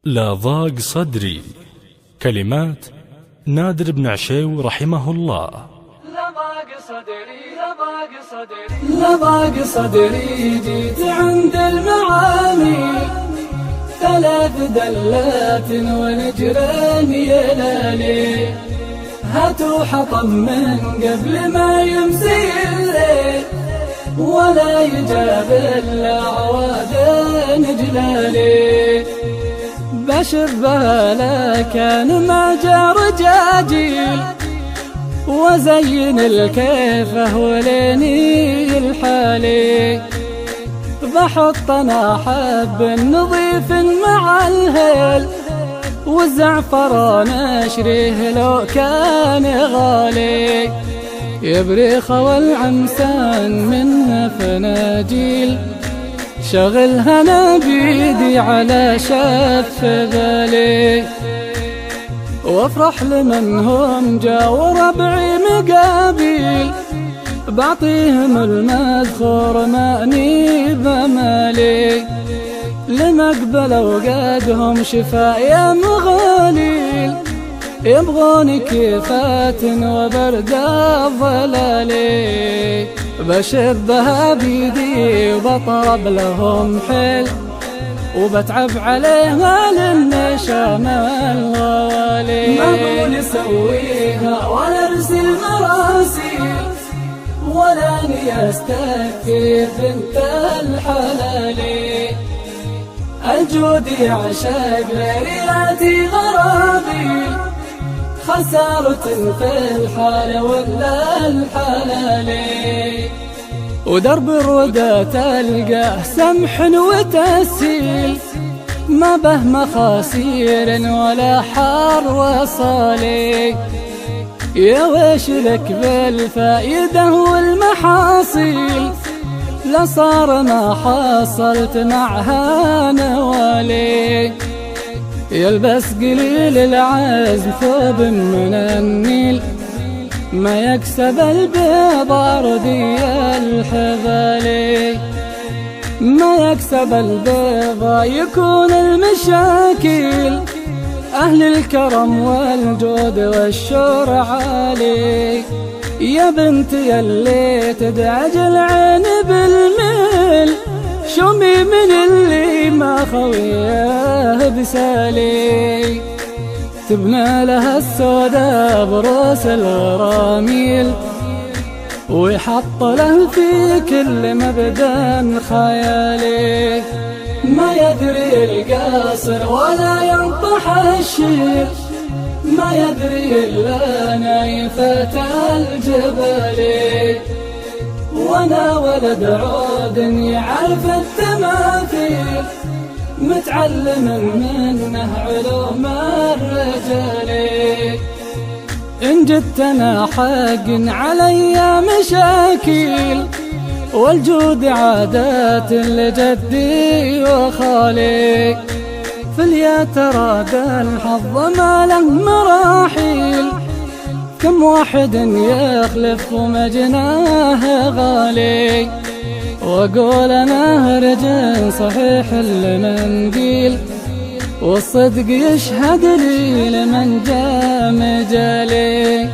لا ضاق صدري. كلمات نادر بن عشيو رحمه الله. لا ضاق صدري جيت عند المعاني، 3 دلات ونجران يلالي، هاتوا حطب من قبل ما يمسي الليل، ولا يجاب إلا عواد جلالي. بشبها لكان ما جا رجاجيل، وزين الكيفة وليني الحالي، بحط انا حب نظيف مع الهيل، والزعفران اشريه لو كان غالي، يبريخ والعنسان منه فناجيل، شغلها انا بيدي على شف بالي، وافرح لمن هم جا وربعي مقابيل، بعطيهم المذخور ماني بمالي، لمقبل اوقادهم شفاء يا مغاليل، يبغون كيفات وبرد الظلالي، بشبها بيدي وبطرب لهم حيل، وبتعب عليها للنشام الغوالي، ما اقول اسويها ولا ارسل مراسيل، ولا اني استكفي بنت الحلالي، الجود يعشق ليلاتي غرابي، خسارة في الحال ولا الحلالي، ودرب الردى تلقاه سمح وتسهيل، ما به مخاسير ولا حار وصالي، يا ويش لك بالفائدة والمحاصيل، لصار ما حصلت معها نوالي، يلبس قليل العزم ثوب من النيل، ما يكسب البيض أرضي الحبالي، ما يكسب البيض يكون المشاكل، أهل الكرم والجود والشور عالي، يا بنتي اللي تدعج العين بالميل، شمي من اللي ما خويه بسالي، تبنى لها السودا بروس الغراميل، ويحط له في كل مبدأ خيالي، ما يدري القاصر ولا ينطح الشيل، ما يدري إلا نايفة الجبل، وانا ولد عود يعرف التماثيل، متعلم منه علوم الرجال، إن جدتنا حق علي مشاكل، والجود عادات لجدي وخالي، فليا ترى ذا الحظ ما له مراحيل، كم واحد يخلف ومجناه غالي، واقول انا رجل صحيح المنديل، والصدق يشهد لي لمن جاء مجالي،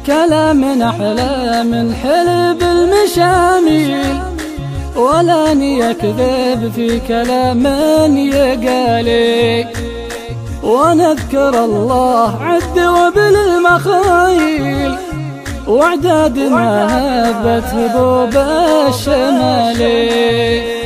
كلام احلى من حلب المشاميل، ولا يكذب في كلام يقالي، ونذكر الله عد وبالمخايل، واعداد ما هبت هبوب الشمالي.